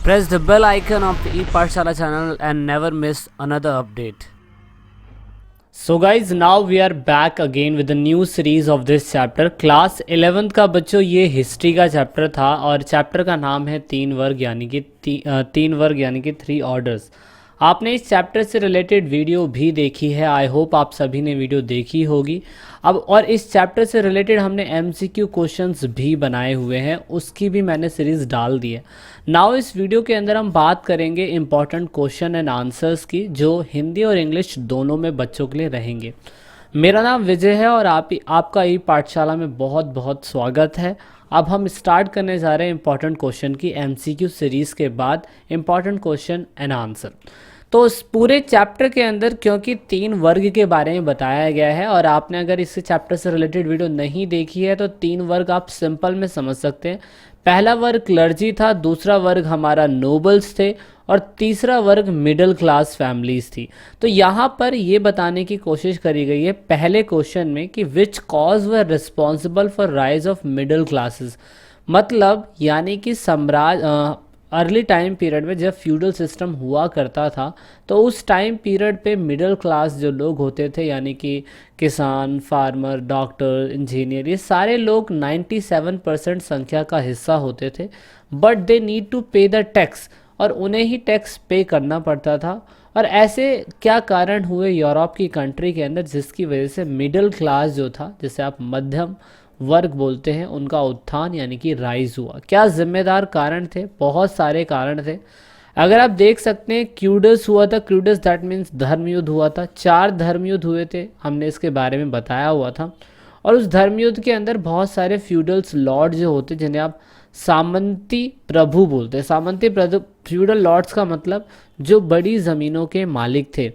Press the bell icon of the ePathshala channel and never miss another update. So guys, now we are back again with the new series of this chapter. Class 11th का बच्चों ये history का chapter था और chapter का नाम है तीन वर्ग यानी कि तीन वर्ग यानी कि थ्री ऑर्डर्स। आपने इस चैप्टर से रिलेटेड वीडियो भी देखी है, आई होप आप सभी ने वीडियो देखी होगी। अब और इस चैप्टर से रिलेटेड हमने एमसीक्यू क्वेश्चंस भी बनाए हुए हैं, उसकी भी मैंने सीरीज़ डाल दी है। नाउ इस वीडियो के अंदर हम बात करेंगे इंपॉर्टेंट क्वेश्चन एंड आंसर्स की, जो हिंदी और इंग्लिश दोनों में बच्चों के लिए रहेंगे। मेरा नाम विजय है और आपका ई पाठशाला में बहुत बहुत स्वागत है। अब हम स्टार्ट करने जा रहे हैं इंपॉर्टेंट क्वेश्चन की एमसीक्यू सीरीज़ के बाद इंपॉर्टेंट क्वेश्चन एंड आंसर। तो इस पूरे चैप्टर के अंदर क्योंकि तीन वर्ग के बारे में बताया गया है और आपने अगर इस चैप्टर से रिलेटेड वीडियो नहीं देखी है तो तीन वर्ग आप सिंपल में समझ सकते हैं। पहला वर्ग क्लर्जी था, दूसरा वर्ग हमारा नोबल्स थे और तीसरा वर्ग मिडिल क्लास फैमिलीज थी। तो यहाँ पर ये बताने की कोशिश करी गई है पहले क्वेश्चन में कि which cause were responsible for rise of middle classes, मतलब यानी कि अर्ली टाइम पीरियड में जब फ्यूडल सिस्टम हुआ करता था तो उस टाइम पीरियड पे मिडिल क्लास जो लोग होते थे यानी कि किसान, फार्मर, डॉक्टर, इंजीनियर, ये सारे लोग 97% संख्या का हिस्सा होते थे, बट दे नीड टू पे द टैक्स, और उन्हें ही टैक्स पे करना पड़ता था। और ऐसे क्या कारण हुए यूरोप की कंट्री के अंदर जिसकी वजह से मिडिल क्लास जो था, जिसे आप मध्यम वर्ग बोलते हैं, उनका उत्थान यानी कि राइज हुआ। क्या जिम्मेदार कारण थे? बहुत सारे कारण थे। अगर आप देख सकते हैं क्यूडस हुआ था, क्यूडस दैट मीन्स धर्म युद्ध हुआ था। 4 धर्म युद्ध हुए थे, हमने इसके बारे में बताया हुआ था। और उस धर्म युद्ध के अंदर बहुत सारे फ्यूडल्स लॉर्ड जो होते जिन्हें आप सामंती प्रभु बोलते हैं। सामंती फ्यूडल लॉर्ड्स का मतलब जो बड़ी ज़मीनों के मालिक थे,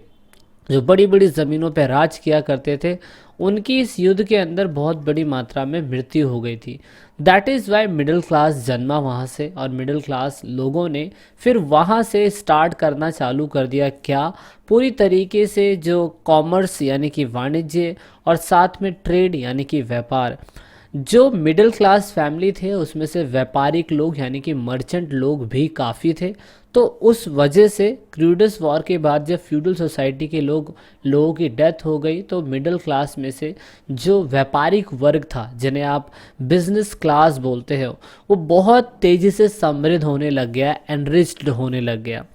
जो बड़ी बड़ी ज़मीनों पर राज किया करते थे, उनकी इस युद्ध के अंदर बहुत बड़ी मात्रा में मृत्यु हो गई थी। That is why middle class जन्मा वहाँ से, और मिडिल क्लास लोगों ने फिर वहाँ से स्टार्ट करना चालू कर दिया। क्या? पूरी तरीके से जो कॉमर्स यानी कि वाणिज्य और साथ में ट्रेड यानी कि व्यापार। जो मिडिल क्लास फैमिली थे उसमें से व्यापारिक लोग यानी कि मर्चेंट लोग भी काफ़ी थे। तो उस वजह से क्रूडस वॉर के बाद जब फ्यूडल सोसाइटी के लोगों की डेथ हो गई तो मिडिल क्लास में से जो व्यापारिक वर्ग था, जिन्हें आप बिजनेस क्लास बोलते हो, वो बहुत तेज़ी से समृद्ध होने लग गया, एनरिच्ड होने लग गया।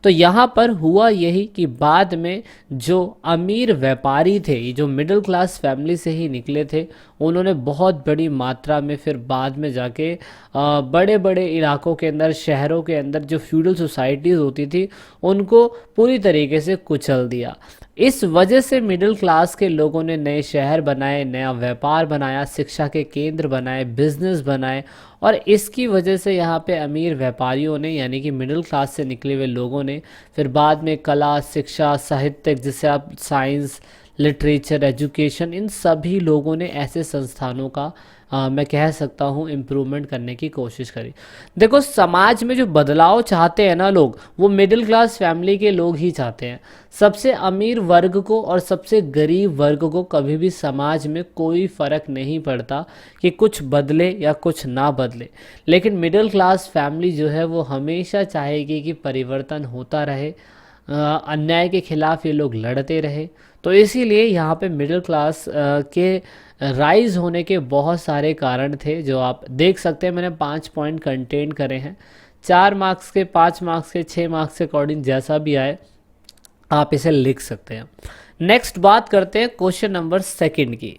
तो यहाँ पर हुआ यही कि बाद में जो अमीर व्यापारी थे, ये जो मिडिल क्लास फैमिली से ही निकले थे, उन्होंने बहुत बड़ी मात्रा में फिर बाद में जाके बड़े बड़े इलाकों के अंदर, शहरों के अंदर जो फ्यूडल सोसाइटीज़ होती थी उनको पूरी तरीके से कुचल दिया। इस वजह से मिडिल क्लास के लोगों ने नए शहर बनाए, नया व्यापार बनाया, शिक्षा के केंद्र बनाए, बिजनेस बनाए, और इसकी वजह से यहाँ पे अमीर व्यापारियों ने यानी कि मिडिल क्लास से निकले हुए लोगों ने फिर बाद में कला, शिक्षा, साहित्य, जिसे आप साइंस, लिटरेचर, एजुकेशन, इन सभी लोगों ने ऐसे संस्थानों का मैं कह सकता हूँ इम्प्रूवमेंट करने की कोशिश करी। देखो, समाज में जो बदलाव चाहते हैं ना लोग, वो मिडिल क्लास फैमिली के लोग ही चाहते हैं। सबसे अमीर वर्ग को और सबसे गरीब वर्ग को कभी भी समाज में कोई फ़र्क नहीं पड़ता कि कुछ बदले या कुछ ना बदले, लेकिन मिडिल क्लास फैमिली जो है वो हमेशा चाहेगी कि परिवर्तन होता रहे, अन्याय के खिलाफ ये लोग लड़ते रहे। तो इसीलिए यहाँ पे मिडिल क्लास के राइज होने के बहुत सारे कारण थे, जो आप देख सकते हैं। मैंने 5 पॉइंट कंटेन करे हैं, 4 मार्क्स के, 5 मार्क्स के, 6 मार्क्स के अकॉर्डिंग जैसा भी आए आप इसे लिख सकते हैं। नेक्स्ट बात करते हैं क्वेश्चन नंबर 2 की।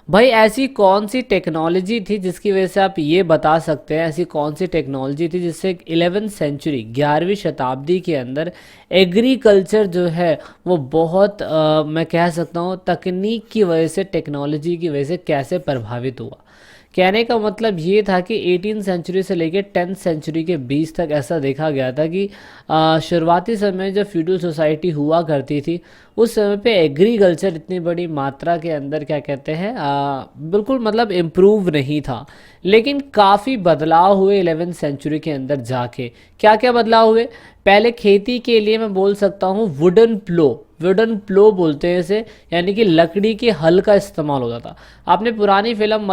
भाई, ऐसी कौन सी टेक्नोलॉजी थी जिसकी वजह से आप ये बता सकते हैं, ऐसी कौन सी टेक्नोलॉजी थी जिससे 11वीं सेंचुरी, 11वीं शताब्दी के अंदर एग्रीकल्चर जो है वो बहुत मैं कह सकता हूँ तकनीक की वजह से, टेक्नोलॉजी की वजह से कैसे प्रभावित हुआ। कहने का मतलब ये था कि 18 सेंचुरी से लेकर 10th सेंचुरी के बीच तक ऐसा देखा गया था कि शुरुआती समय जब फ्यूडल सोसाइटी हुआ करती थी उस समय पे एग्रीकल्चर इतनी बड़ी मात्रा के अंदर क्या कहते हैं बिल्कुल मतलब इम्प्रूव नहीं था। लेकिन काफ़ी बदलाव हुए 11th सेंचुरी के अंदर जाके। क्या क्या बदलाव हुए? पहले खेती के लिए मैं बोल सकता हूँ वुडन प्लो बोलते हैं इसे, यानी कि लकड़ी के हल का इस्तेमाल होता था। आपने पुरानी फिल्म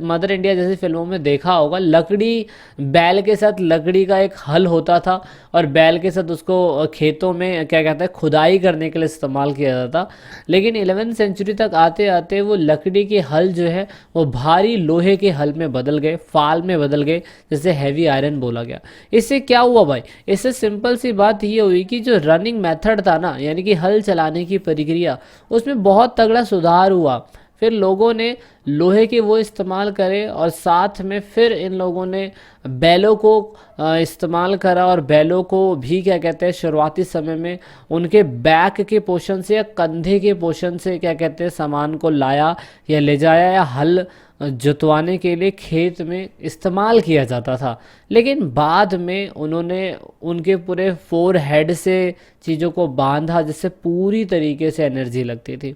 मदर इंडिया जैसी फिल्मों में देखा होगा, लकड़ी, बैल के साथ लकड़ी का एक हल होता था और बैल के साथ उसको खेतों में क्या कहते हैं खुदाई करने के लिए इस्तेमाल किया जाता था। लेकिन 11वीं सेंचुरी तक आते आते वो लकड़ी के हल जो है वो भारी लोहे के हल में बदल गए, फाल में बदल गए, जिसे हैवी आयरन बोला गया। इससे क्या हुआ भाई, इससे सिंपल सी बात ये हुई कि जो रनिंग मेथड था ना, यानी कि हल चलाने की प्रक्रिया, उसमें बहुत तगड़ा सुधार हुआ। फिर लोगों ने लोहे के वो इस्तेमाल करे और साथ में फिर इन लोगों ने बैलों को इस्तेमाल करा, और बैलों को भी क्या कहते हैं शुरुआती समय में उनके बैक के पोर्शन से या कंधे के पोर्शन से क्या कहते हैं सामान को लाया या ले जाया या हल जुतवाने के लिए खेत में इस्तेमाल किया जाता था। लेकिन बाद में उन्होंने उनके पूरे 4 हेड से चीज़ों को बांधा, जिससे पूरी तरीके से एनर्जी लगती थी।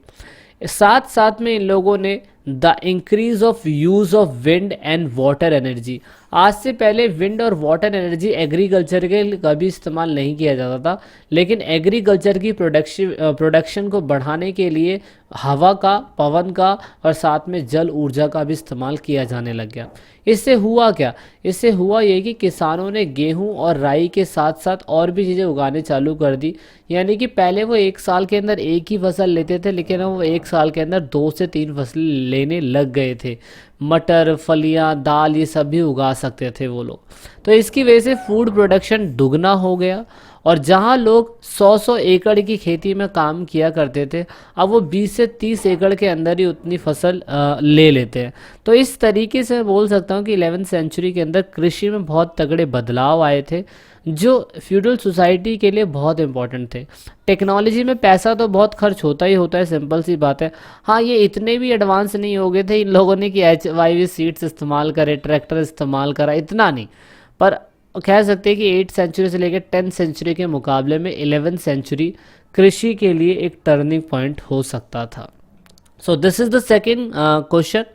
साथ साथ में इन लोगों ने the increase of use of wind and water energy, आज से पहले विंड और वाटर एनर्जी एग्रीकल्चर के कभी इस्तेमाल नहीं किया जाता था, लेकिन एग्रीकल्चर की प्रोडक्शन को बढ़ाने के लिए हवा का, पवन का और साथ में जल ऊर्जा का भी इस्तेमाल किया जाने लग गया। इससे हुआ क्या, इससे हुआ ये कि किसानों ने गेहूं और राई के साथ साथ और भी चीज़ें उगाने चालू कर दी। यानी कि पहले वो एक साल के अंदर एक ही फसल लेते थे, लेकिन वो एक साल के अंदर 2 से 3 फसलें लेने लग गए थे। मटर, फलियां, दाल, ये सब भी उगा सकते थे वो लोग। तो इसकी वजह से फूड प्रोडक्शन दुगना हो गया, और जहां लोग 100 एकड़ की खेती में काम किया करते थे, अब वो 20 से 30 एकड़ के अंदर ही उतनी फसल ले लेते हैं। तो इस तरीके से मैं बोल सकता हूँ कि 11वीं सेंचुरी के अंदर कृषि में बहुत तगड़े बदलाव आए थे, जो फ्यूडल सोसाइटी के लिए बहुत इंपॉर्टेंट थे। टेक्नोलॉजी में पैसा तो बहुत खर्च होता ही होता है, सिंपल सी बात है। हाँ, ये इतने भी एडवांस नहीं हो गए थे इन लोगों ने कि HYV सीड्स इस्तेमाल करे, ट्रैक्टर इस्तेमाल करा, इतना नहीं। पर कह सकते हैं कि 8th सेंचुरी से लेकर 10th सेंचुरी के मुकाबले में 11वीं सेंचुरी कृषि के लिए एक टर्निंग पॉइंट हो सकता था। So this is the second question.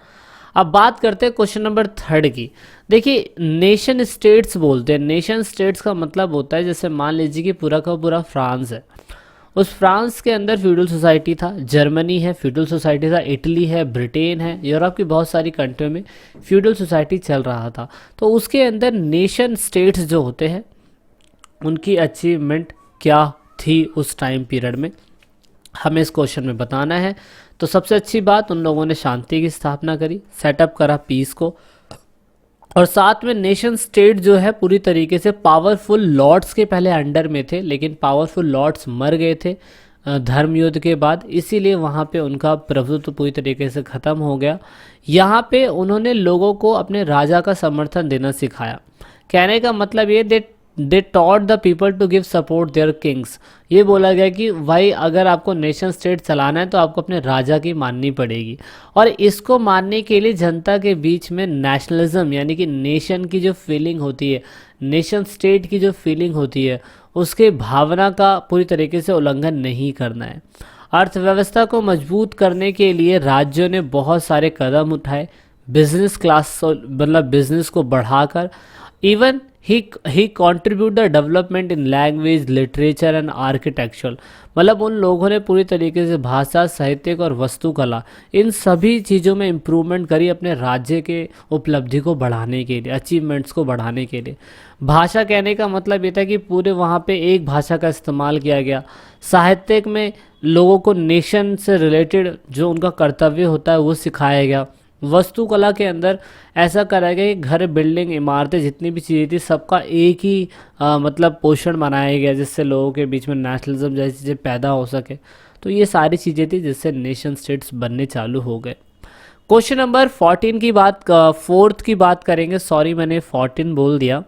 अब बात करते हैं क्वेश्चन नंबर 3 की। देखिए, नेशन स्टेट्स बोलते हैं। नेशन स्टेट्स का मतलब होता है, जैसे मान लीजिए कि पूरा का पूरा फ्रांस है, उस फ्रांस के अंदर फ्यूडल सोसाइटी था, जर्मनी है फ्यूडल सोसाइटी था, इटली है, ब्रिटेन है, यूरोप की बहुत सारी कंट्रियों में फ्यूडल सोसाइटी चल रहा था। तो उसके अंदर नेशन स्टेट्स जो होते हैं उनकी अचीवमेंट क्या थी उस टाइम पीरियड में, हमें इस क्वेश्चन में बताना है। तो सबसे अच्छी बात, उन लोगों ने शांति की स्थापना करी, सेटअप करा पीस को, और साथ में नेशन स्टेट जो है पूरी तरीके से पावरफुल लॉर्ड्स के पहले अंडर में थे, लेकिन पावरफुल लॉर्ड्स मर गए थे धर्म युद्ध के बाद, इसीलिए वहाँ पे उनका प्रभुत्व पूरी तरीके से ख़त्म हो गया। यहाँ पे उन्होंने लोगों को अपने राजा का समर्थन देना सिखाया। कहने का मतलब ये, they taught the people to give support their kings. ये बोला गया कि भाई अगर आपको नेशन स्टेट चलाना है तो आपको अपने राजा की माननी पड़ेगी, और इसको मानने के लिए जनता के बीच में नेशनलिज्म, यानी कि नेशन की जो फीलिंग होती है, नेशन स्टेट की जो फीलिंग होती है, उसके भावना का पूरी तरीके से उल्लंघन नहीं करना है। अर्थव्यवस्था को मजबूत करने के लिए राज्यों ने बहुत सारे कदम उठाए, बिजनेस क्लास मतलब बिजनेस को बढ़ाकर। Even he contribute the development in language, literature and architecture। मतलब उन लोगों ने पूरी तरीके से भाषा, साहित्यिक और वास्तुकला, इन सभी चीज़ों में इम्प्रूवमेंट करी अपने राज्य के उपलब्धि को बढ़ाने के लिए, अचीवमेंट्स को बढ़ाने के लिए। भाषा कहने का मतलब ये था कि पूरे वहाँ पे एक भाषा का इस्तेमाल किया गया। साहित्यिक में लोगों को नेशन से रिलेटेड जो उनका कर्तव्य होता है वो सिखाया गया। वास्तुकला के अंदर ऐसा करा गया कि घर, बिल्डिंग, इमारतें, जितनी भी चीज़ें थी, सबका एक ही मतलब पोषण बनाया गया, जिससे लोगों के बीच में नेशनलिज्म जैसी चीज़ें पैदा हो सके। तो ये सारी चीज़ें थी जिससे नेशन स्टेट्स बनने चालू हो गए। क्वेश्चन नंबर 14 की बात, 4th की बात करेंगे। सॉरी, मैंने 14 बोल दिया।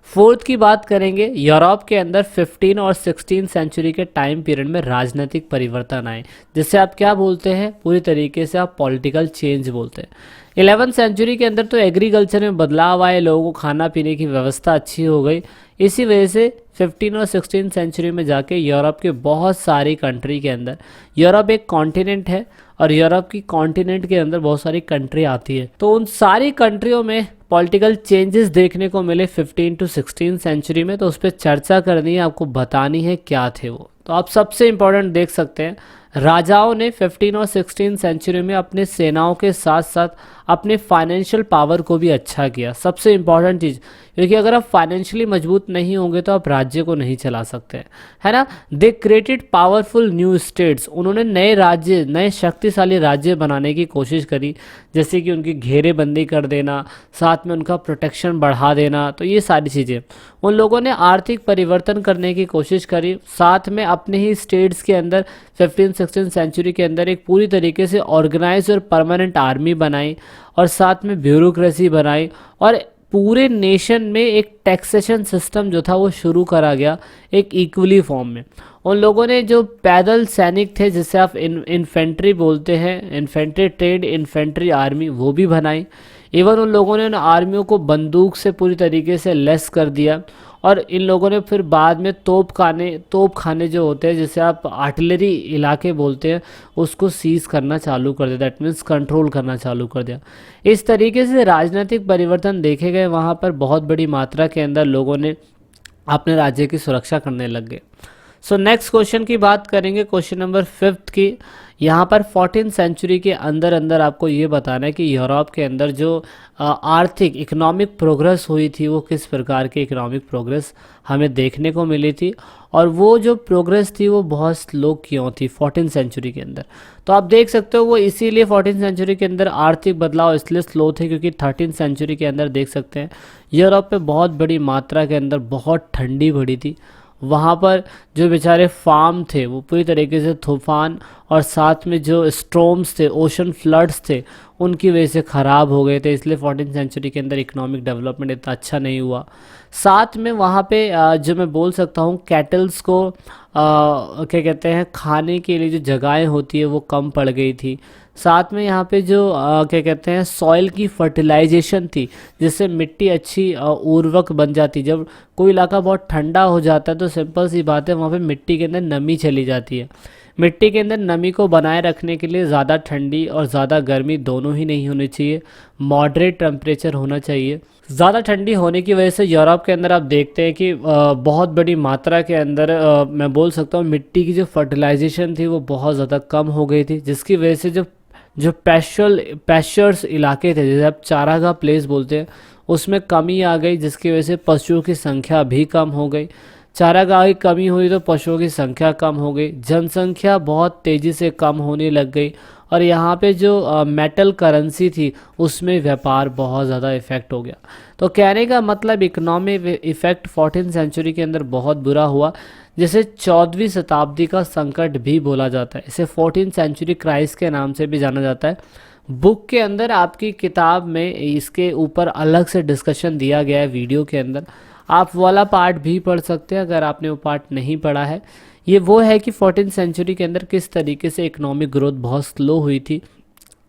4th की बात करेंगे। यूरोप के अंदर 15 और 16 सेंचुरी के टाइम पीरियड में राजनीतिक परिवर्तन आए, जिससे आप क्या बोलते हैं, पूरी तरीके से आप पॉलिटिकल चेंज बोलते हैं। 11वीं सेंचुरी के अंदर तो एग्रीकल्चर में बदलाव आए, लोगों को खाना पीने की व्यवस्था अच्छी हो गई। इसी वजह से 15 और 16 सेंचुरी में जाके यूरोप के बहुत सारी कंट्री के अंदर, यूरोप एक कॉन्टिनेंट है और यूरोप की कॉन्टिनेंट के अंदर बहुत सारी कंट्री आती है, तो उन सारी कंट्रियों में पॉलिटिकल चेंजेस देखने को मिले 15 टू 16 सेंचुरी में, तो उस पर चर्चा करनी है, आपको बतानी है क्या थे वो। तो आप सबसे इम्पोर्टेंट देख सकते हैं, राजाओं ने 15 और 16 सेंचुरी में अपने सेनाओं के साथ साथ अपने फाइनेंशियल पावर को भी अच्छा किया। सबसे इम्पॉर्टेंट चीज़, क्योंकि अगर आप फाइनेंशियली मजबूत नहीं होंगे तो आप राज्य को नहीं चला सकते, है ना। They created powerful new states, उन्होंने नए राज्य, नए शक्तिशाली राज्य बनाने की कोशिश करी, जैसे कि उनकी घेरेबंदी कर देना, साथ में उनका प्रोटेक्शन बढ़ा देना। तो ये सारी चीज़ें उन लोगों ने आर्थिक परिवर्तन करने की कोशिश करी, साथ में अपने ही स्टेट्स के अंदर 15-16 सेंचुरी के अंदर एक पूरी तरीके से ऑर्गेनाइज और परमानेंट आर्मी बनाई, और साथ में ब्यूरोक्रेसी बनाई, और पूरे नेशन में एक टैक्सेशन सिस्टम जो था वो शुरू करा गया एक इक्वली फॉर्म में। उन लोगों ने जो पैदल सैनिक थे, जिसे आप इन्फेंट्री बोलते हैं, इन्फेंट्री ट्रेड, इन्फेंट्री आर्मी, वो भी बनाई। इवन उन लोगों ने उन आर्मियों को बंदूक से पूरी तरीके से लेस कर दिया, और इन लोगों ने फिर बाद में तोप खाने जो होते हैं, जिसे आप आर्टिलरी इलाके बोलते हैं, उसको सीज करना चालू कर दिया, दैट मीन्स कंट्रोल करना चालू कर दिया। इस तरीके से राजनीतिक परिवर्तन देखे गए वहाँ पर, बहुत बड़ी मात्रा के अंदर लोगों ने अपने राज्य की सुरक्षा करने लग गए। सो नेक्स्ट क्वेश्चन की बात करेंगे, क्वेश्चन नंबर 5 की। यहाँ पर 14 सेंचुरी के अंदर अंदर आपको ये बताना है कि यूरोप के अंदर जो आर्थिक इकोनॉमिक प्रोग्रेस हुई थी, वो किस प्रकार की इकोनॉमिक प्रोग्रेस हमें देखने को मिली थी, और वो जो प्रोग्रेस थी वो बहुत स्लो क्यों थी 14 सेंचुरी के अंदर। तो आप देख सकते हो वो इसीलिए 14 सेंचुरी के अंदर आर्थिक बदलाव इसलिए स्लो थे, क्योंकि 13 सेंचुरी के अंदर देख सकते हैं यूरोप में बहुत बड़ी मात्रा के अंदर बहुत ठंडी पड़ी थी। वहाँ पर जो बेचारे फार्म थे वो पूरी तरीके से तूफान और साथ में जो स्ट्रोम्स थे, ओशन फ्लड्स थे, उनकी वजह से ख़राब हो गए थे, इसलिए 14 सेंचुरी के अंदर इकोनॉमिक डेवलपमेंट इतना अच्छा नहीं हुआ। साथ में वहाँ पे जो मैं बोल सकता हूँ कैटल्स को क्या कहते हैं, खाने के लिए जो जगहें होती है वो कम पड़ गई थी। साथ में यहाँ पे जो क्या कहते हैं सॉइल की फर्टिलाइजेशन थी, जिससे मिट्टी अच्छी उर्वरक बन जाती। जब कोई इलाका बहुत ठंडा हो जाता है तो सिंपल सी बात है, वहाँ पे मिट्टी के अंदर नमी चली जाती है। मिट्टी के अंदर नमी को बनाए रखने के लिए ज़्यादा ठंडी और ज़्यादा गर्मी दोनों ही नहीं होनी चाहिए, मॉडरेट टेम्परेचर होना चाहिए। ज़्यादा ठंडी होने की वजह से यूरोप के अंदर आप देखते हैं कि बहुत बड़ी मात्रा के अंदर मैं बोल सकता हूँ मिट्टी की जो फर्टिलाइजेशन थी वो बहुत ज़्यादा कम हो गई थी, जिसकी वजह से जो पैश्चर्स इलाके थे, जैसे आप चारागाह प्लेस बोलते हैं, उसमें कमी आ गई, जिसकी वजह से पशुओं की संख्या भी कम हो गई। चारागाह की कमी हुई तो पशुओं की संख्या कम हो गई, जनसंख्या बहुत तेज़ी से कम होने लग गई, और यहाँ पे जो मेटल करेंसी थी उसमें व्यापार बहुत ज़्यादा इफ़ेक्ट हो गया। तो कहने का मतलब इकोनॉमिक इफ़ेक्ट 14 सेंचुरी के अंदर बहुत बुरा हुआ, जिसे 14वीं शताब्दी का संकट भी बोला जाता है। इसे 14 सेंचुरी क्राइसिस के नाम से भी जाना जाता है। बुक के अंदर आपकी किताब में इसके ऊपर अलग से डिस्कशन दिया गया है वीडियो के अंदर, आप वो वाला पार्ट भी पढ़ सकते हैं अगर आपने वो पार्ट नहीं पढ़ा है। ये वो है कि 14 सेंचुरी के अंदर किस तरीके से इकोनॉमिक ग्रोथ बहुत स्लो हुई थी।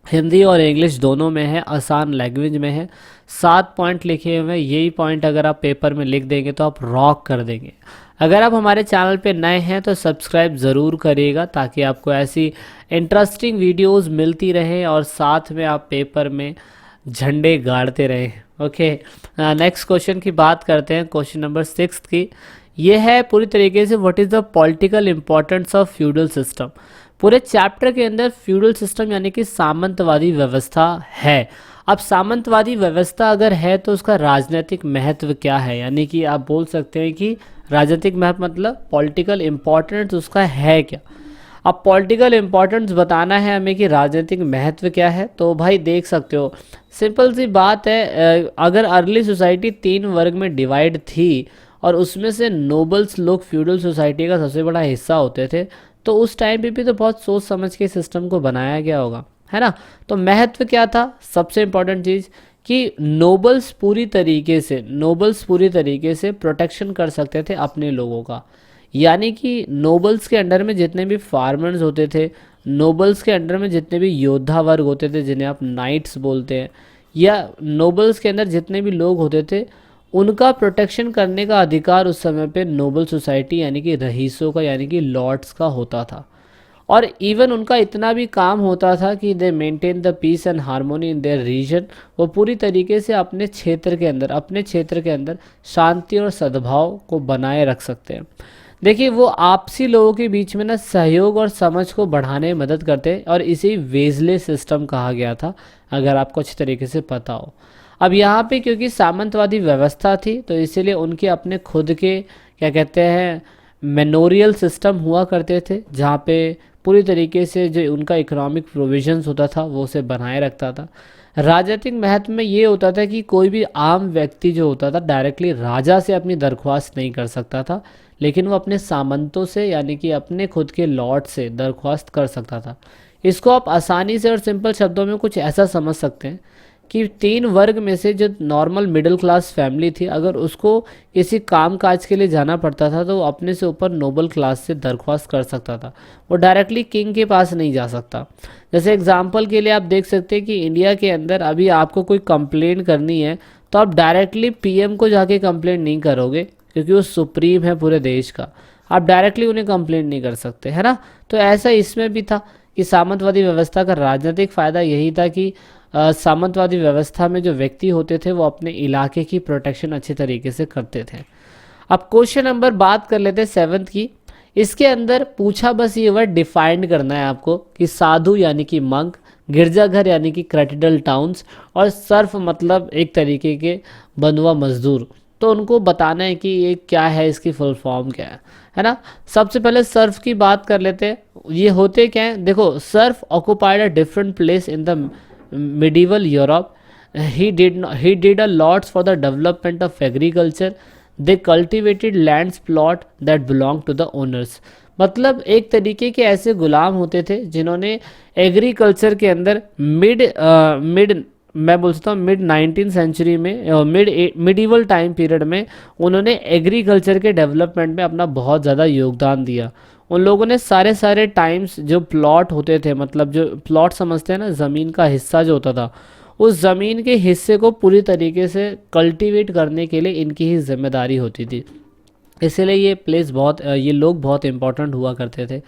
हिंदी और इंग्लिश दोनों में है, आसान लैंग्वेज में है। 7 पॉइंट लिखे हुए हैं, यही पॉइंट अगर आप पेपर में लिख देंगे तो आप रॉक कर देंगे। अगर आप हमारे चैनल पे नए हैं तो सब्सक्राइब ज़रूर करिएगा, ताकि आपको ऐसी इंटरेस्टिंग वीडियोस मिलती रहे और साथ में आप पेपर में झंडे गाड़ते रहें। ओके, नेक्स्ट क्वेश्चन की बात करते हैं, क्वेश्चन नंबर 6 की। ये है पूरी तरीके से what is the political importance of feudal system. पूरे चैप्टर के अंदर फ्यूडल सिस्टम यानी कि सामंतवादी व्यवस्था है। अब सामंतवादी व्यवस्था अगर है तो उसका राजनीतिक महत्व क्या है, यानी कि आप बोल सकते हैं कि राजनीतिक महत्व मतलब पॉलिटिकल इम्पोर्टेंस उसका है क्या। अब पॉलिटिकल इम्पोर्टेंस बताना है हमें कि राजनीतिक महत्व क्या है, तो भाई देख सकते हो सिंपल सी बात है। अगर अर्ली सोसाइटी 3 वर्ग में डिवाइड थी और उसमें से नोबल्स लोग फ्यूडल सोसाइटी का सबसे बड़ा हिस्सा होते थे, तो उस टाइम पे भी तो बहुत सोच समझ के सिस्टम को बनाया गया होगा, है ना। तो महत्व क्या था, सबसे इम्पोर्टेंट चीज़ कि नोबल्स पूरी तरीके से प्रोटेक्शन कर सकते थे अपने लोगों का। यानी कि नोबल्स के अंडर में जितने भी फार्मर्स होते थे, नोबल्स के अंडर में जितने भी योद्धा वर्ग होते थे जिन्हें आप नाइट्स बोलते हैं, या नोबल्स के अंदर जितने भी लोग होते थे, उनका प्रोटेक्शन करने का अधिकार उस समय पे नोबल सोसाइटी यानी कि रईसों का यानी कि लॉर्ड्स का होता था। और इवन उनका इतना भी काम होता था कि they maintain the peace and harmony in their region. वो पूरी तरीके से अपने क्षेत्र के अंदर शांति और सद्भाव को बनाए रख सकते हैं। देखिए वो आपसी लोगों के बीच में ना सहयोग और समझ को बढ़ाने में मदद करते हैं और इसे वेजले सिस्टम कहा गया था, अगर आपको अच्छी तरीके से पता हो। अब यहाँ पे क्योंकि सामंतवादी व्यवस्था थी तो इसीलिए उनके अपने खुद के क्या कहते हैं मेनोरियल सिस्टम हुआ करते थे, जहाँ पे पूरी तरीके से जो उनका इकोनॉमिक प्रोविजंस होता था वो उसे बनाए रखता था। राजनीतिक महत्व में ये होता था कि कोई भी आम व्यक्ति जो होता था डायरेक्टली राजा से अपनी दरख्वास्त नहीं कर सकता था, लेकिन वो अपने सामंतों से यानी कि अपने खुद के लॉर्ड से दरख्वास्त कर सकता था। इसको आप आसानी से और सिंपल शब्दों में कुछ ऐसा समझ सकते हैं कि 3 वर्ग में से जो नॉर्मल मिडिल क्लास फैमिली थी, अगर उसको किसी काम काज के लिए जाना पड़ता था तो वो अपने से ऊपर नोबल क्लास से दरख्वास्त कर सकता था, वो डायरेक्टली किंग के पास नहीं जा सकता। जैसे एग्जांपल के लिए आप देख सकते हैं कि इंडिया के अंदर अभी आपको कोई कंप्लेन करनी है तो आप डायरेक्टली पीएम को जाके कंप्लेन नहीं करोगे, क्योंकि वो सुप्रीम है पूरे देश का, आप डायरेक्टली उन्हें कंप्लेन नहीं कर सकते, है ना। तो ऐसा इसमें भी था कि सामंतवादी व्यवस्था का राजनीतिक फ़ायदा यही था कि सामंतवादी व्यवस्था में जो व्यक्ति होते थे वो अपने इलाके की प्रोटेक्शन अच्छे तरीके से करते थे। अब क्वेश्चन नंबर बात कर लेते हैं 7th की। इसके अंदर पूछा बस ये वर्ड डिफाइंड करना है आपको कि साधु यानी कि मंक, गिरजाघर यानी कि कैथेड्रल टाउन्स, और सर्फ मतलब एक तरीके के बंधुआ मजदूर। तो उनको बताना है कि ये क्या है, इसकी फुल फॉर्म क्या है ना। सबसे पहले सर्फ की बात कर लेते हैं। ये होते क्या है, देखो Surf occupied a different place in the medieval Europe. He did a lot for the development of agriculture. They cultivated lands plot that belonged to the owners. मतलब एक तरीके के ऐसे गुलाम होते थे जिन्होंने एग्रीकल्चर के अंदर मैं बोल सकता हूँ मिड 19th सेंचुरी में मिडीवल टाइम पीरियड में उन्होंने एग्रीकल्चर के डेवलपमेंट में अपना बहुत ज़्यादा योगदान दिया। उन लोगों ने सारे टाइम्स जो प्लॉट होते थे, मतलब जो प्लॉट समझते हैं ना, ज़मीन का हिस्सा जो होता था, उस ज़मीन के हिस्से को पूरी तरीके से कल्टीवेट करने के लिए इनकी ही जिम्मेदारी होती थी। इसलिए ये लोग बहुत इंपॉर्टेंट हुआ करते थे।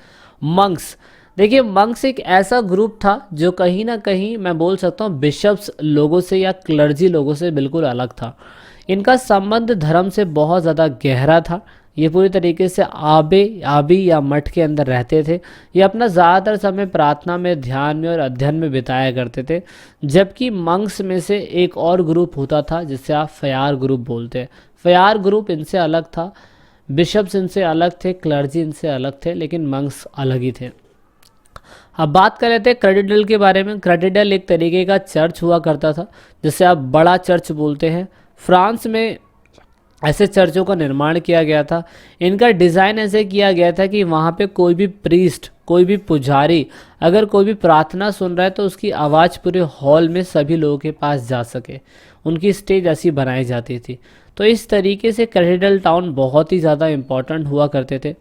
मंक्स, देखिए मंक्स एक ऐसा ग्रुप था जो कहीं ना कहीं मैं बोल सकता हूँ बिशप्स लोगों से या क्लर्जी लोगों से बिल्कुल अलग था। इनका संबंध धर्म से बहुत ज़्यादा गहरा था। ये पूरी तरीके से आबी या मठ के अंदर रहते थे। ये अपना ज़्यादातर समय प्रार्थना में, ध्यान में और अध्ययन में बिताया करते थे। जबकि मंक्स में से एक और ग्रुप होता था जिसे आप फयार ग्रुप बोलते हैं। फयार ग्रुप इनसे अलग था, बिशप्स इनसे अलग थे, क्लर्जी इनसे अलग थे, लेकिन मंक्स अलग ही थे। अब बात कर लेते हैं कैथेड्रल के बारे में। कैथेड्रल एक तरीके का चर्च हुआ करता था जिसे आप बड़ा चर्च बोलते हैं। फ्रांस में ऐसे चर्चों का निर्माण किया गया था। इनका डिज़ाइन ऐसे किया गया था कि वहाँ पे कोई भी प्रीस्ट, कोई भी पुजारी अगर कोई भी प्रार्थना सुन रहा है तो उसकी आवाज़ पूरे हॉल में सभी लोगों के पास जा सके। उनकी स्टेज ऐसी बनाई जाती थी। तो इस तरीके से कैथेड्रल टाउन बहुत ही ज़्यादा इम्पॉर्टेंट हुआ करते थे।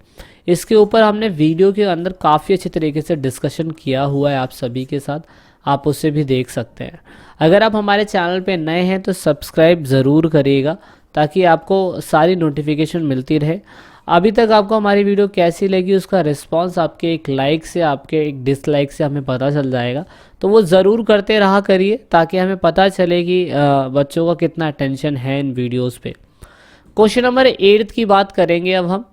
इसके ऊपर हमने वीडियो के अंदर काफ़ी अच्छे तरीके से डिस्कशन किया हुआ है आप सभी के साथ, आप उसे भी देख सकते हैं। अगर आप हमारे चैनल पे नए हैं तो सब्सक्राइब ज़रूर करिएगा ताकि आपको सारी नोटिफिकेशन मिलती रहे। अभी तक आपको हमारी वीडियो कैसी लगी उसका रिस्पांस आपके एक लाइक से, आपके एक डिसलाइक से हमें पता चल जाएगा। तो वो ज़रूर करते रहा करिए ताकि हमें पता चले कि बच्चों का कितना अटेंशन है इन वीडियोस पे। क्वेश्चन नंबर 8 की बात करेंगे अब हम।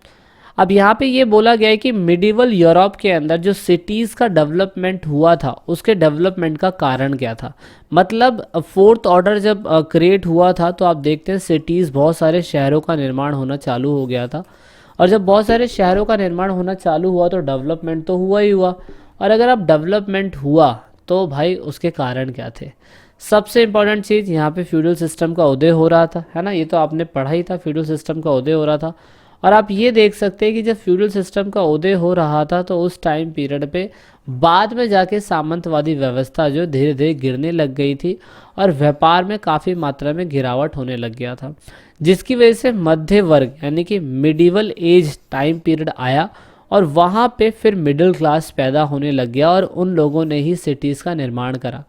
अब यहाँ पे ये बोला गया है कि मिडिवल यूरोप के अंदर जो सिटीज़ का डेवलपमेंट हुआ था उसके डेवलपमेंट का कारण क्या था। मतलब फोर्थ ऑर्डर जब क्रिएट हुआ था तो आप देखते हैं सिटीज़, बहुत सारे शहरों का निर्माण होना चालू हो गया था। और जब बहुत सारे शहरों का निर्माण होना चालू हुआ तो डेवलपमेंट तो हुआ ही हुआ। और अगर अब डेवलपमेंट हुआ तो भाई उसके कारण क्या थे। सबसे इम्पॉर्टेंट चीज़ यहाँ पे फ्यूडल सिस्टम का उदय हो रहा था, है ना। ये तो आपने पढ़ा ही था, फ्यूडल सिस्टम का उदय हो रहा था। और आप ये देख सकते हैं कि जब फ्यूडल सिस्टम का उदय हो रहा था तो उस टाइम पीरियड पे बाद में जाके सामंतवादी व्यवस्था जो धीरे धीरे गिरने लग गई थी और व्यापार में काफ़ी मात्रा में गिरावट होने लग गया था, जिसकी वजह से मध्य वर्ग यानी कि मिडिवल एज टाइम पीरियड आया और वहाँ पे फिर मिडिल क्लास पैदा होने लग गया और उन लोगों ने ही सिटीज़ का निर्माण करा।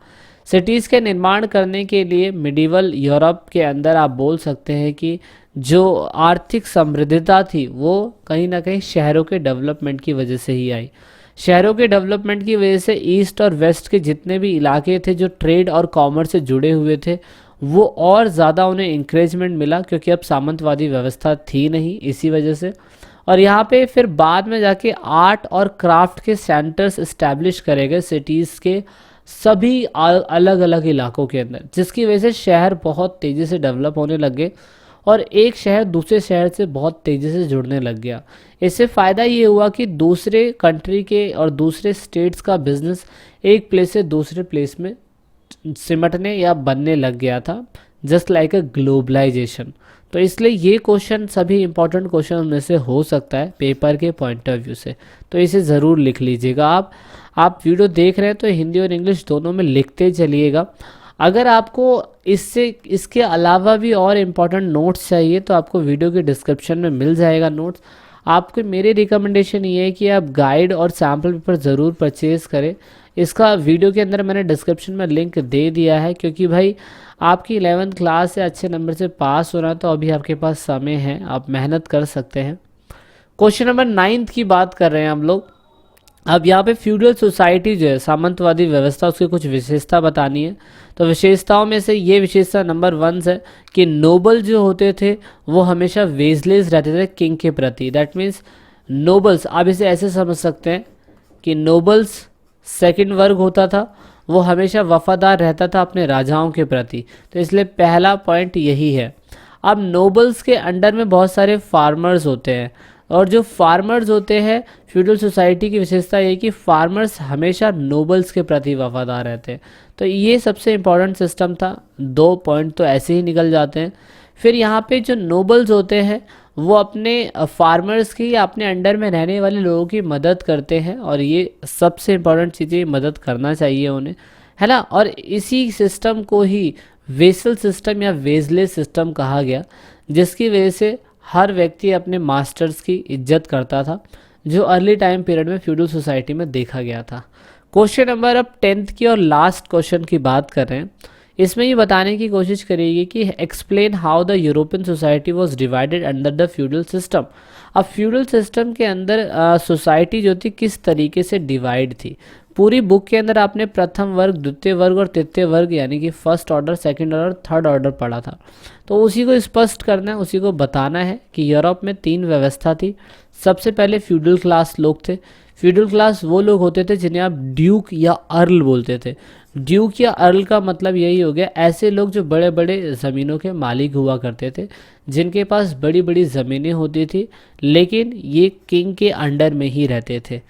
सिटीज़ के निर्माण करने के लिए मिडिवल यूरोप के अंदर आप बोल सकते हैं कि जो आर्थिक समृद्धता थी वो कहीं ना कहीं शहरों के डेवलपमेंट की वजह से ही आई। शहरों के डेवलपमेंट की वजह से ईस्ट और वेस्ट के जितने भी इलाके थे जो ट्रेड और कॉमर्स से जुड़े हुए थे, वो और ज़्यादा उन्हें इंक्रेजमेंट मिला, क्योंकि अब सामंतवादी व्यवस्था थी नहीं इसी वजह से। और यहाँ पे फिर बाद में जाके आर्ट और क्राफ्ट के सेंटर्स इस्टेब्लिश करे गए सिटीज़ के सभी अलग अलग इलाकों के अंदर, जिसकी वजह से शहर बहुत तेज़ी से डेवलप होने लग गए और एक शहर दूसरे शहर से बहुत तेज़ी से जुड़ने लग गया। इससे फ़ायदा ये हुआ कि दूसरे कंट्री के और दूसरे स्टेट्स का बिजनेस एक प्लेस से दूसरे प्लेस में सिमटने या बनने लग गया था, जस्ट लाइक अ ग्लोबलाइजेशन। तो इसलिए ये क्वेश्चन सभी इंपॉर्टेंट क्वेश्चन में से हो सकता है पेपर के पॉइंट ऑफ व्यू से, तो इसे ज़रूर लिख लीजिएगा। आप वीडियो देख रहे हैं तो हिंदी और इंग्लिश दोनों में लिखते चलिएगा। अगर आपको इसके अलावा भी और इम्पॉर्टेंट नोट्स चाहिए तो आपको वीडियो के डिस्क्रिप्शन में मिल जाएगा नोट्स। आपको मेरी रिकमेंडेशन ये है कि आप गाइड और सैम्पल पेपर ज़रूर परचेज़ करें। इसका वीडियो के अंदर मैंने डिस्क्रिप्शन में लिंक दे दिया है, क्योंकि भाई आपकी 11th क्लास से अच्छे नंबर से पास होना, तो अभी आपके पास समय है, आप मेहनत कर सकते हैं। क्वेश्चन नंबर 9 की बात कर रहे हैं हम लोग। अब यहाँ पे फ्यूडल सोसाइटी जो है, सामंतवादी व्यवस्था, उसकी कुछ विशेषता बतानी है। तो विशेषताओं में से ये विशेषता नंबर 1 है कि नोबल जो होते थे वो हमेशा वेजलेस रहते थे किंग के प्रति। दैट मीन्स नोबल्स, आप इसे ऐसे समझ सकते हैं कि नोबल्स सेकंड वर्ग होता था, वो हमेशा वफादार रहता था अपने राजाओं के प्रति। तो इसलिए पहला पॉइंट यही है। अब नोबल्स के अंडर में बहुत सारे फार्मर्स होते हैं, और जो फार्मर्स होते हैं, फ्यूडल सोसाइटी की विशेषता ये कि फार्मर्स हमेशा नोबल्स के प्रति वफादार रहते हैं। तो ये सबसे इम्पॉर्टेंट सिस्टम था। 2 पॉइंट तो ऐसे ही निकल जाते हैं। फिर यहाँ पे जो नोबल्स होते हैं वो अपने फार्मर्स की या अपने अंडर में रहने वाले लोगों की मदद करते हैं, और ये सबसे इम्पॉर्टेंट चीज़ें, मदद करना चाहिए उन्हें, है ना। और इसी सिस्टम को ही वेसल सिस्टम या वेजलेस सिस्टम कहा गया, जिसकी वजह से हर व्यक्ति अपने मास्टर्स की इज्जत करता था, जो अर्ली टाइम पीरियड में फ्यूडल सोसाइटी में देखा गया था। क्वेश्चन नंबर अब 10th की और लास्ट क्वेश्चन की बात कर रहे हैं। इसमें ये बताने की कोशिश करेगी कि explain how the European society was divided under the feudal system. अब फ्यूडल सिस्टम के अंदर सोसाइटी जो थी किस तरीके से डिवाइड थी। पूरी बुक के अंदर आपने प्रथम वर्ग, द्वितीय वर्ग और तृतीय वर्ग, यानी कि first order, second order, third order पढ़ा था। तो उसी को स्पष्ट करना है, उसी को बताना है कि यूरोप में 3 व्यवस्था थी। सबसे पहले फ्यूडल क्लास लोग थे। फ्यूडल क्लास वो लोग होते थे जिन्हें आप ड्यूक या अर्ल बोलते थे। ड्यूक या अर्ल का मतलब यही हो गया, ऐसे लोग जो बड़े बड़े ज़मीनों के मालिक हुआ करते थे, जिनके पास बड़ी बड़ी ज़मीनें होती थी, लेकिन ये किंग के अंडर में ही रहते थे।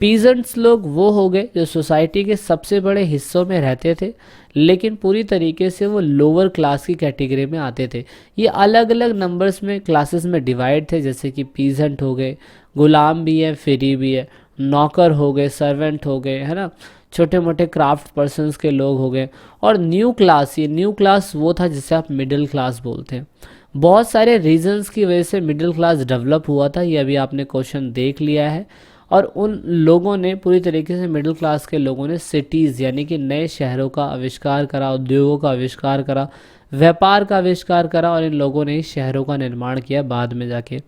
पीजेंट्स लोग वो हो गए जो सोसाइटी के सबसे बड़े हिस्सों में रहते थे, लेकिन पूरी तरीके से वो लोअर क्लास की कैटेगरी में आते थे। ये अलग अलग नंबर्स में, क्लासेस में डिवाइड थे, जैसे कि पीजेंट हो गए, गुलाम भी है, फ्री भी है, नौकर हो गए, सर्वेंट हो गए, है ना, छोटे मोटे क्राफ्ट पर्सन्स के लोग हो गए, और न्यू क्लास, ये न्यू क्लास वो था जिसे आप मिडिल क्लास बोलते हैं। बहुत सारे रीजंस की वजह से मिडिल क्लास डेवलप हुआ था, ये अभी आपने क्वेश्चन देख लिया है। और उन लोगों ने, पूरी तरीके से मिडिल क्लास के लोगों ने सिटीज़ यानी कि नए शहरों का आविष्कार करा, उद्योगों का आविष्कार करा, व्यापार का आविष्कार करा, और इन लोगों ने शहरों का निर्माण किया बाद में जाके।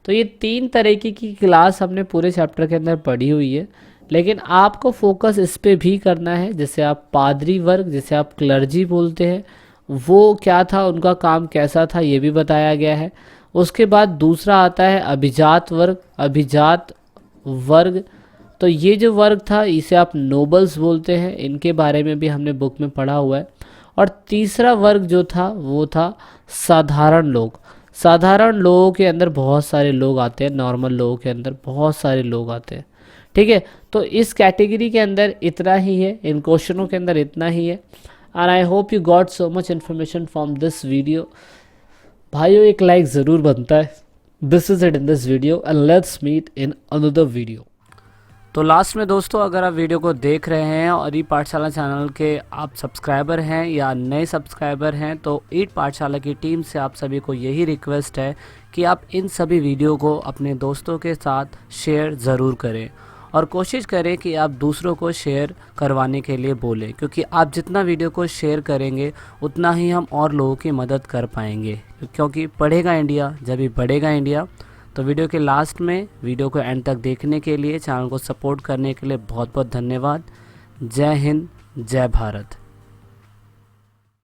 तो ये 3 तरीके की क्लास हमने पूरे चैप्टर के अंदर पढ़ी हुई है, लेकिन आपको फोकस इस पे भी करना है। जैसे आप पादरी वर्ग, जिसे आप क्लर्जी बोलते हैं, वो क्या था, उनका काम कैसा था, ये भी बताया गया है। उसके बाद दूसरा आता है अभिजात वर्ग। अभिजात वर्ग, तो ये जो वर्ग था इसे आप नोबल्स बोलते हैं, इनके बारे में भी हमने बुक में पढ़ा हुआ है। और तीसरा वर्ग जो था वो था साधारण लोग। साधारण लोगों के अंदर बहुत सारे लोग आते हैं, नॉर्मल लोगों के अंदर बहुत सारे लोग आते हैं, ठीक है। तो इस कैटेगरी के अंदर इतना ही है, इन क्वेश्चनों के अंदर इतना ही है। And I hope you got so much information from this video. भाइयों, एक लाइक ज़रूर बनता है। This is it in this video and let's meet in another video. तो लास्ट में दोस्तों, अगर आप वीडियो को देख रहे हैं और ई पाठशाला चैनल के आप सब्सक्राइबर हैं या नए सब्सक्राइबर हैं, तो ईट पाठशाला की टीम से आप सभी को यही रिक्वेस्ट है कि आप इन सभी वीडियो को अपने दोस्तों के साथ शेयर ज़रूर करें, और कोशिश करें कि आप दूसरों को शेयर करवाने के लिए बोलें, क्योंकि आप जितना वीडियो को शेयर करेंगे उतना ही हम और लोगों की मदद कर पाएंगे। क्योंकि पढ़ेगा इंडिया जब भी बढ़ेगा इंडिया, तो वीडियो के लास्ट में वीडियो को एंड तक देखने के लिए, चैनल को सपोर्ट करने के लिए बहुत बहुत धन्यवाद। जय हिंद, जय भारत।